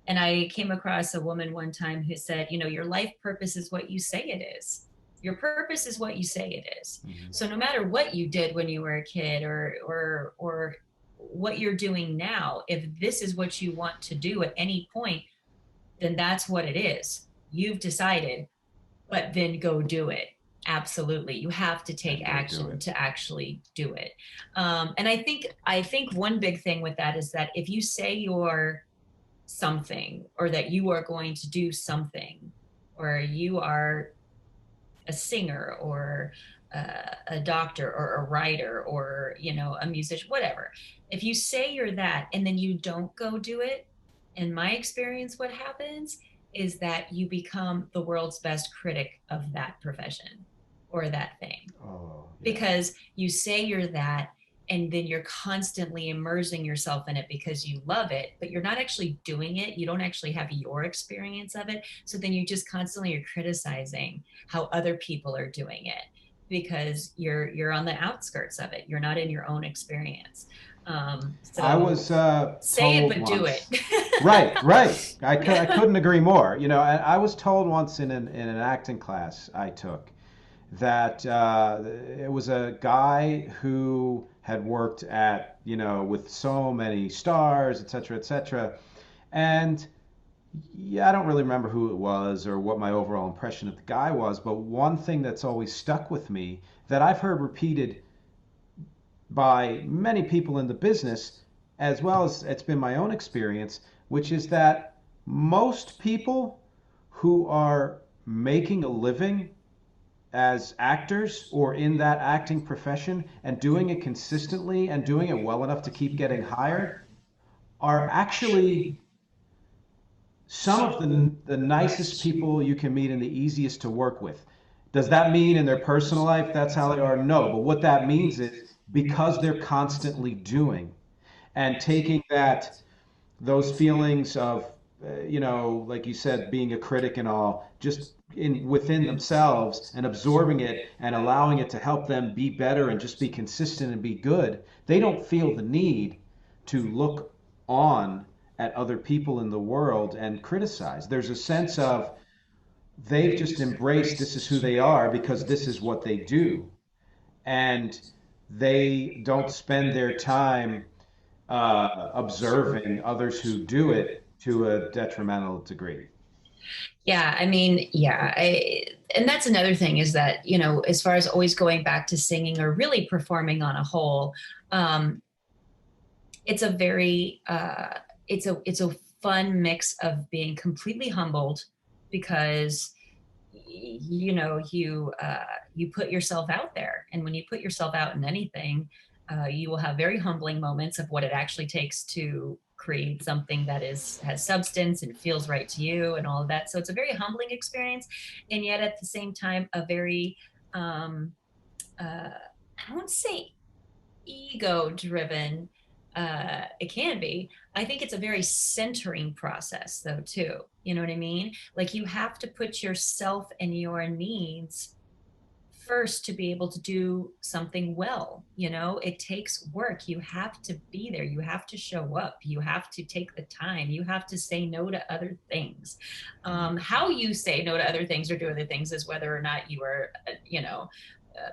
B: And I came across a woman one time who said, your life purpose is what you say it is. Your purpose is what you say it is.
A: Mhm.
B: So no matter what you did when you were a kid or what you're doing now, if this is what you want to do at any point, then that's what it is. You've decided, but then go do it. Absolutely, you have to take
A: And go do
B: action
A: it.
B: to actually do it. And I think one big thing with that is that if you say you're something or that you are going to do something or you are a singer or a doctor or a writer or a musician, whatever, if you say you're that and then you don't go do it, in my experience what happens is that you become the world's best critic of that profession or that thing
A: Oh, yeah.
B: because you say you're that and then you're constantly immersing yourself in it because you love it, but you're not actually doing it. You don't actually have your experience of it. So then you just constantly are criticizing how other people are doing it because you're on the outskirts of it. You're not in your own experience.
A: I
B: So
A: was
B: say it,
A: told
B: but do it.
A: once. Right, right. I
B: Yeah.
A: couldn't agree more. I was told once in an acting class I took that it was a guy who had worked at, with so many stars, et cetera, et cetera. And yeah, I don't really remember who it was or what my overall impression of the guy was, but one thing that's always stuck with me that I've heard repeated by many people in the business, as well as it's been my own experience, which is that most people who are making a living as actors or in that acting profession and doing it consistently and doing it well enough to keep getting hired are actually some of the nicest people you can meet and the easiest to work with. Does that mean in their personal life that's how they are? No. But what that means is because they're constantly doing and taking those feelings of, like you said, being a critic and all, just in within themselves and absorbing it and allowing it to help them be better and just be consistent and be good, they don't feel the need to look on at other people in the world and criticize. There's a sense of they've just embraced this is who they are because this is what they do. And they don't spend their time observing others who do it to a detrimental degree.
B: Yeah, I mean, yeah, and that's another thing is that, as far as always going back to singing or really performing on a whole, um, it's a very, it's a fun mix of being completely humbled because you put yourself out there, and when you put yourself out in anything, you will have very humbling moments of what it actually takes to create something that has substance and feels right to you and all of that. So it's a very humbling experience, and yet at the same time a very um, I won't say ego driven. It can be. I think it's a very centering process, though, too. You know what I mean? Like you have to put yourself and your needs first to be able to do something well. It takes work. You have to be there. You have to show up. You have to take the time. You have to say no to other things. How you say no to other things or do other things is whether or not you are,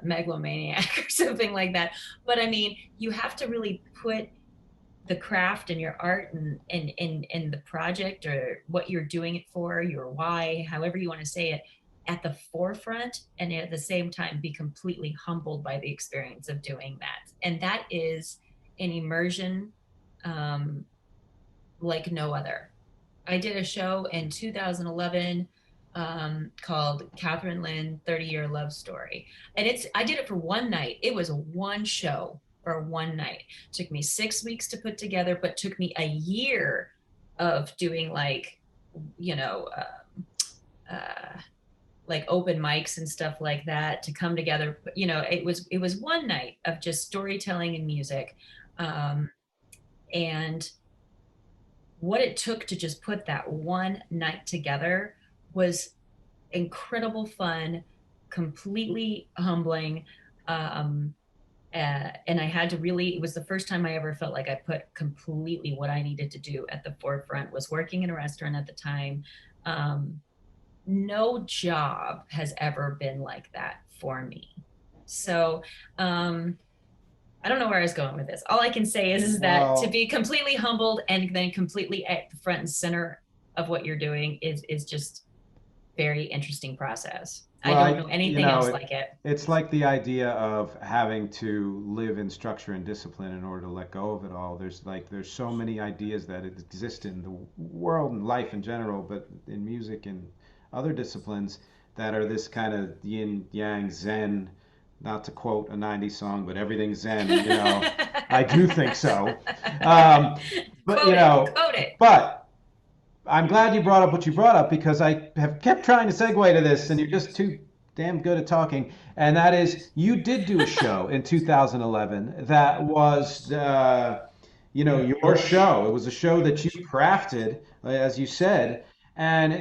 B: megalomaniac or something like that. But I mean, you have to really put the craft and your art and the project or what you're doing it for, your why, however you want to say it, at the forefront, and at the same time be completely humbled by the experience of doing that. And that is an immersion like no other. I did a show in 2011 called Cathryn Lynne 30-Year Love Story. And I did it for one night. It was one show for one night. It took me 6 weeks to put together, but took me a year of doing you know, like open mics and stuff like that to come together. It was one night of just storytelling and music. And what it took to just put that one night together was incredible fun, completely humbling. And I had to really, it was the first time I ever felt like I put completely what I needed to do at the forefront. Was working in a restaurant at the time. No job has ever been like that for me. So I don't know where I was going with this. All I can say is that to be completely humbled and then completely at the front and center of what you're doing is just very interesting process. I don't know anything else like it.
A: It's like the idea of having to live in structure and discipline in order to let go of it all. There's so many ideas that exist in the world and life in general, but in music and other disciplines that are this kind of yin yang zen, not to quote a 90s song, but everything's zen, I do think so. But
B: quote it.
A: But I'm glad you brought up what you brought up because I have kept trying to segue to this and you're just too damn good at talking. And that is, you did do a show in 2011 that was, your show. It was a show that you crafted, as you said, and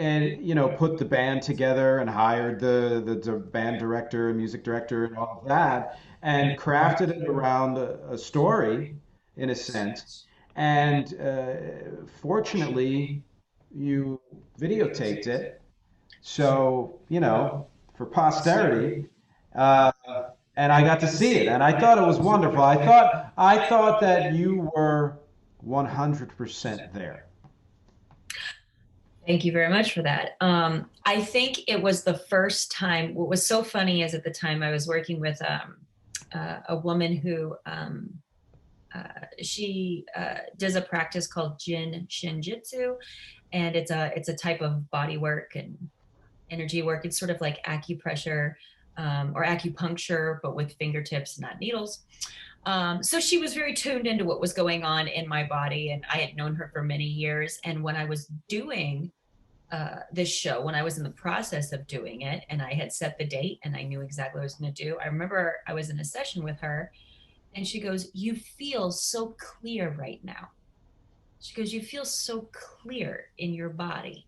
A: put the band together and hired the band director and music director and all of that and crafted it around a story in a sense. And fortunately, you videotaped it, so for posterity, uh, and I got to see it, and I thought it was wonderful. I thought that you were 100% there.
B: Thank you very much for that. I think it was the first time. What was so funny is at the time I was working with a woman who she does a practice called Jin Shinjitsu, and it's a type of body work and energy work. It's sort of like acupressure, or acupuncture, but with fingertips, not needles. So she was very tuned into what was going on in my body, and I had known her for many years. And when I was doing this show, when I was in the process of doing it, and I had set the date and I knew exactly what I was going to do, I remember I was in a session with her, and she goes, "You feel so clear right now." She goes, "You feel so clear in your body."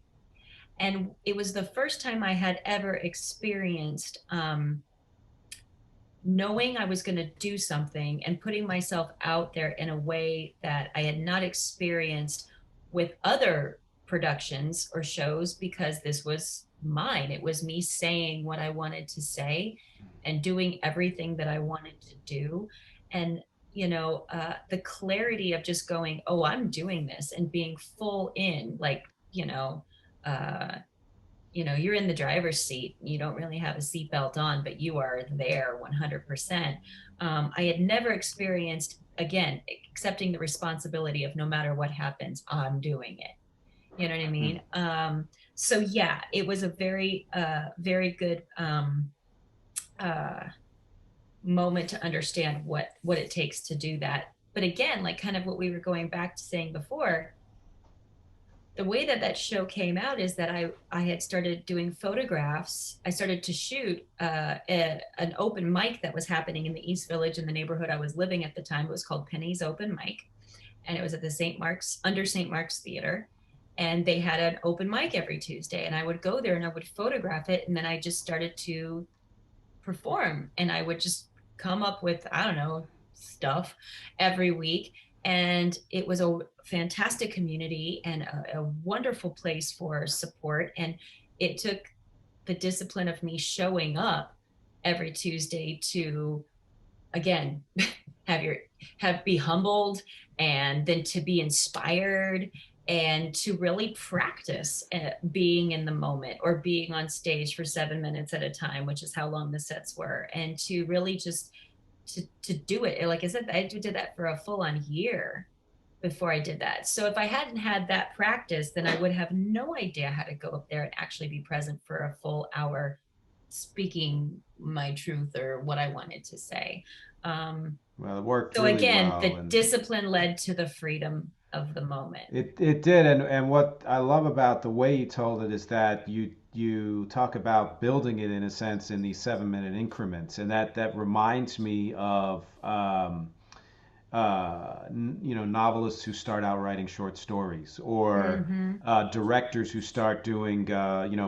B: And it was the first time I had ever experienced knowing I was going to do something and putting myself out there in a way that I had not experienced with other productions or shows, because this was mine. It was me saying what I wanted to say and doing everything that I wanted to do. And, the clarity of just going, oh, I'm doing this, and being full in, like, uh, you're in the driver's seat. You don't really have a seatbelt on, but you are there 100%. I had never experienced, again, accepting the responsibility of no matter what happens, I'm doing it. You know what I
A: Hmm.
B: mean? So yeah, it was a very, very good uh, moment to understand what it takes to do that. But again, like kind of what we were going back to saying before, the way that that show came out is that I had started doing photographs. I started to shoot an open mic that was happening in the East Village in the neighborhood I was living at the time. It was called Penny's Open Mic, and it was at the St. Mark's, under St. Mark's Theater. And they had an open mic every Tuesday, and I would go there and I would photograph it, and then I just started to perform, and I would just come up with, I don't know, stuff every week. And it was a fantastic community and a wonderful place for support. And it took the discipline of me showing up every Tuesday to, again, have your have be humbled, and then to be inspired, and to really practice being in the moment, or being on stage for 7 minutes at a time, which is how long the sets were, and to really just to do it. Like I said, I did that for a full-on year before I did that. So if I hadn't had that practice, then I would have no idea how to go up there and actually be present for a full hour, speaking my truth or what I wanted to say. um,
A: Well, it worked
B: so
A: really
B: again,
A: well,
B: the
A: and
B: discipline led to the freedom of the moment.
A: it did. And what I love about the way you told it is that you talk about building it in a sense in these 7 minute increments, and that reminds me of novelists who start out writing short stories, or
B: Mm-hmm.
A: directors who start doing,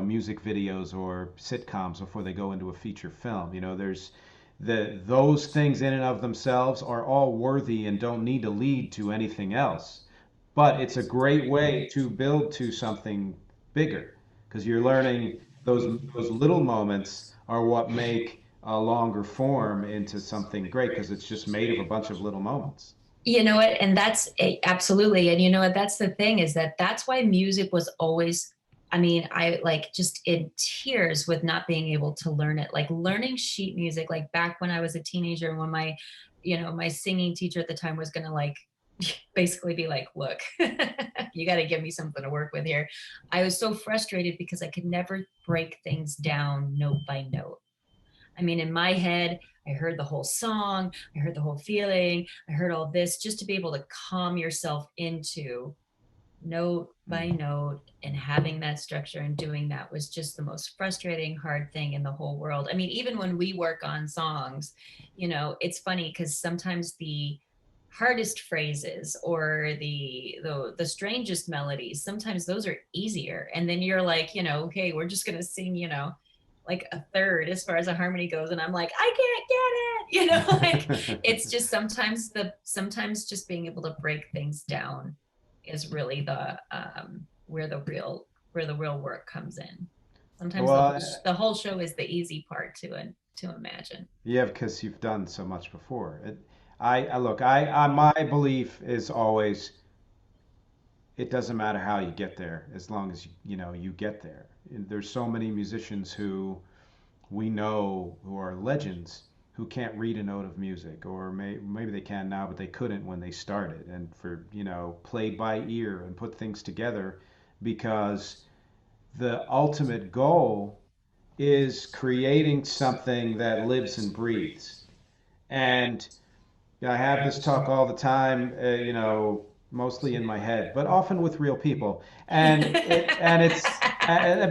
A: music videos or sitcoms before they go into a feature film. There's those things in and of themselves are all worthy and don't need to lead to anything else. But it's a great way to build to something bigger, because you're learning those little moments are what make a longer form into something great, because it's just made of a bunch of little moments.
B: You know what? And that's absolutely. And you know what? That's the thing, is that that's why music was always, I mean, I like just in tears with not being able to learn it. Like learning sheet music, like back when I was a teenager, when my singing teacher at the time was going to like basically be like, look, you got to give me something to work with here. I was so frustrated because I could never break things down note by note. I mean, in my head, I heard the whole song, I heard the whole feeling, I heard all this, just to be able to calm yourself into note by
A: Mm.
B: note, and having that structure and doing that was just the most frustrating, hard thing in the whole world. I mean, even when we work on songs, it's funny because sometimes the hardest phrases or the strangest melodies, sometimes those are easier, and then you're like, okay, we're just going to sing, like a third as far as a harmony goes, and I'm like, I can't get it, like it's just sometimes just being able to break things down is really the where the real work comes in. Sometimes
A: Well,
B: the whole show is the easy part to imagine.
A: yeah, because you've done so much before. I look, my belief is always, it doesn't matter how you get there, as long as you get there. And there's so many musicians who we know who are legends who can't read a note of music, or maybe they can now, but they couldn't when they started. And for played by ear and put things together, because the ultimate goal is creating something that lives and breathes. And I have this talk all the time, mostly in my head, but often with real people. And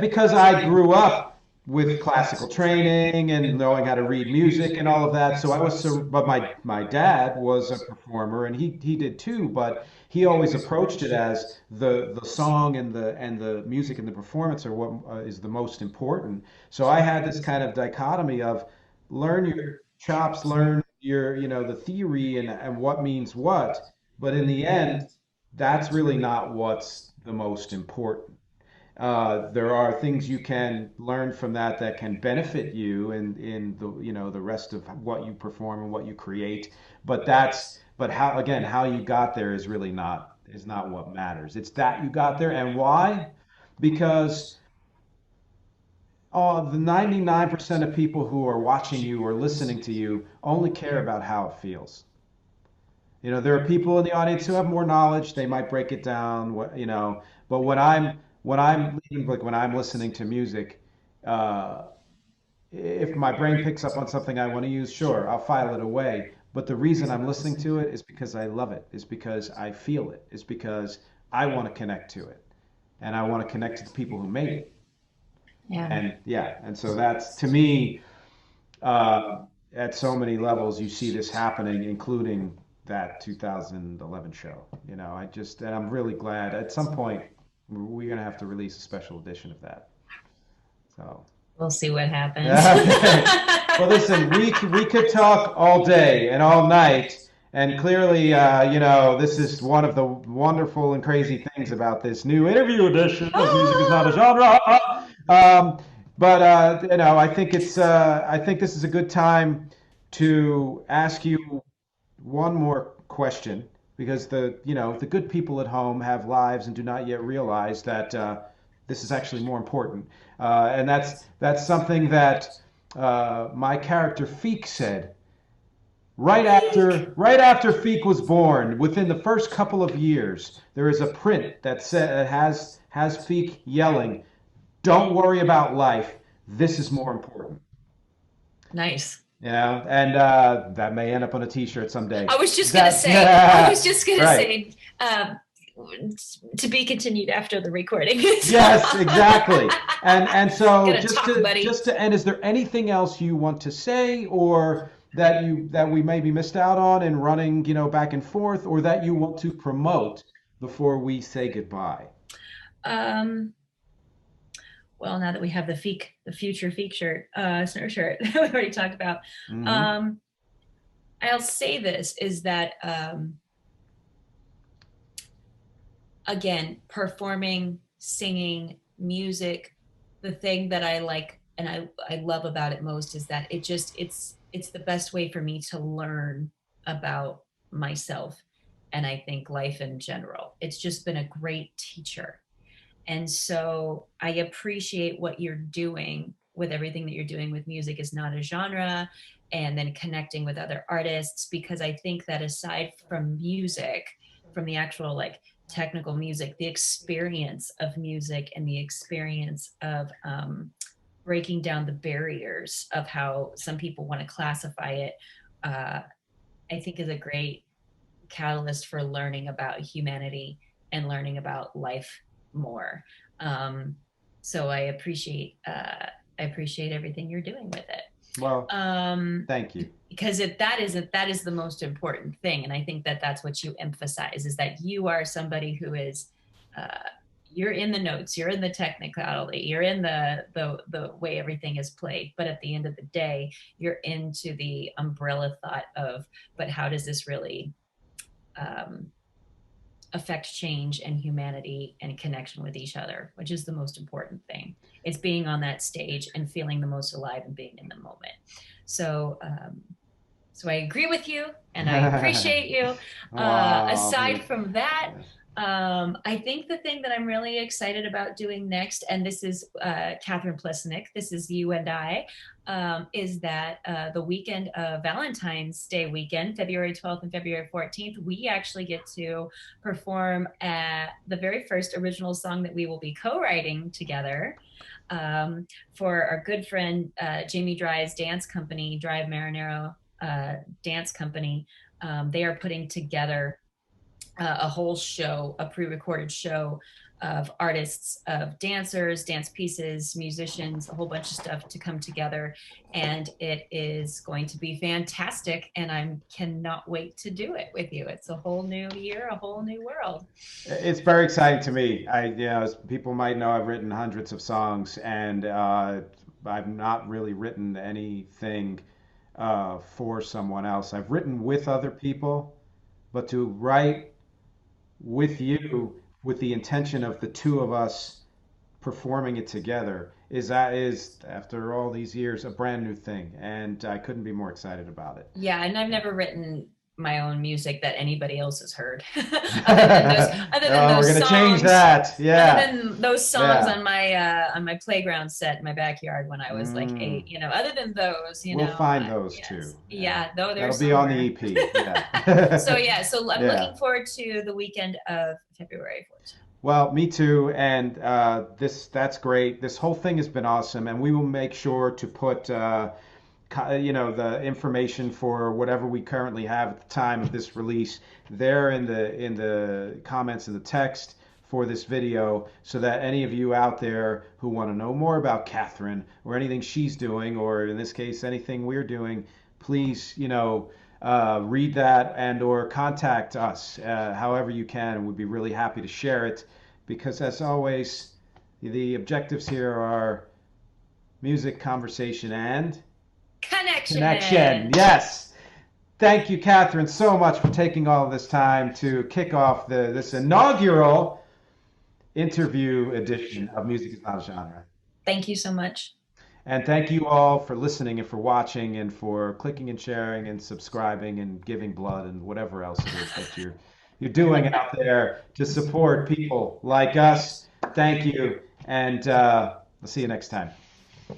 A: because I grew up with classical training and knowing how to read music and all of that. So I was, but my dad was a performer and he did too, but he always approached it as the song and the music and the performance are what is the most important. So I had this kind of dichotomy of learn your chops, learn your, the theory and what means what. But in the end, that's really not what's the most important. There are things you can learn from that that can benefit you in the, the rest of what you perform and what you create. But how, again, how you got there is not what matters. It's that you got there and why. Because the 99% of people who are watching you or listening to you only care about how it feels. There are people in the audience who have more knowledge. They might break it down, but when I'm listening to music, uh, if my brain picks up on something I want to use, sure, I'll file it away. But the reason I'm listening to it is because I love it. Is because I feel it. Is because I want to connect to it, and I want to connect to the people who made it.
B: Yeah.
A: And yeah, and so that's to me, uh, at so many levels, you see this happening, including that 2011 show. And I'm really glad at some point we're gonna have to release a special edition of that. So,
B: We'll see what happens.
A: okay. Well, listen, we could talk all day and all night, and clearly, this is one of the wonderful and crazy things about this new interview edition of Music Is Not a Genre. Um, but I think this is a good time to ask you one more question because the good people at home have lives and do not yet realize that this is actually more important. And that's something that my character FEEK said right after FEEK was born. Within the first couple of years, there is a print that has FEEK yelling, "Don't worry about life. This is more important."
B: Nice.
A: And that may end up on a T-shirt someday.
B: I was just gonna say. I was just gonna
A: Right.
B: say. To be continued after the recording.
A: Yes, exactly. And so
B: Gonna talk, buddy.
A: just to end, is there anything else you want to say, or that we maybe missed out on in running, back and forth, or that you want to promote before we say goodbye?
B: Well, now that we have the FEEK, the future FEEK shirt, SnerkShirt, we already talked about.
A: Mhm.
B: I'll say this is that again, performing, singing, music, the thing that I like and I love about it most is that it's the best way for me to learn about myself and I think life in general. It's just been a great teacher. And so I appreciate what you're doing with everything that you're doing with Music Is Not a Genre and then connecting with other artists because I think that aside from music, from the actual like technical music, the experience of music and the experience of breaking down the barriers of how some people want to classify it, I think is a great catalyst for learning about humanity and learning about life more. So I appreciate everything you're doing with it.
A: Well, thank you.
B: Because that is the most important thing, and I think that that's what you emphasize is that you are somebody who is you're in the notes, you're in the technicality, you're in the way everything is played, but at the end of the day you're into the umbrella thought of but how does this really affect change and humanity and connection with each other, which is the most important thing. It's being on that stage and feeling the most alive and being in the moment. So so I agree with you and I appreciate you.
A: Wow.
B: Aside from that, I think the thing that I'm really excited about doing next, and this is Cathryn Plesnick, this is you and I, is that the weekend of Valentine's Day weekend, February 12th and February 14th, we actually get to perform the very first original song that we will be co-writing together. for our good friend Jamie Dry's dance company, Drive Marinero Dance Company. They are putting together a whole show, a pre-recorded show of artists, of dancers, dance pieces, musicians, a whole bunch of stuff to come together. And it is going to be fantastic. And I cannot wait to do it with you. It's a whole new year, a whole new world.
A: It's very exciting to me. As people might know, I've written hundreds of songs, and I've not really written anything for someone else. I've written with other people, but to write with you with the intention of the two of us performing it together is after all these years a brand new thing, and I couldn't be more excited about it.
B: Yeah, and I've never written my own music that anybody else has heard other than
A: Oh, we're
B: those
A: gonna change
B: songs
A: that.
B: other
A: Yeah,
B: than those songs
A: yeah.
B: on my playground set in my backyard when I was like
A: Mm.
B: 8, other than those,
A: We'll find those too.
B: yes,
A: Yeah,
B: yeah, though they're
A: that'll be on the
B: somewhere.
A: EP. Yeah,
B: So yeah, so I'm
A: yeah.
B: looking forward to the weekend of February 14th.
A: Well, me too, and that's great. This whole thing has been awesome, and we will make sure to put the information for whatever we currently have at the time of this release there in the comments in the text for this video, so that any of you out there who want to know more about Cathryn or anything she's doing, or in this case anything we're doing, please read that and or contact us however you can, and we'd be really happy to share it, because as always the objectives here are music, conversation, and connection.
B: Connection.
A: Yes. Thank you, Cathryn, so much for taking all of this time to kick off this inaugural interview edition of Music is Not a Genre.
B: Thank you so much.
A: And thank you all for listening and for watching and for clicking and sharing and subscribing and giving blood and whatever else it is that you're doing out there to support people like us. Thank you, and I'll see you next time.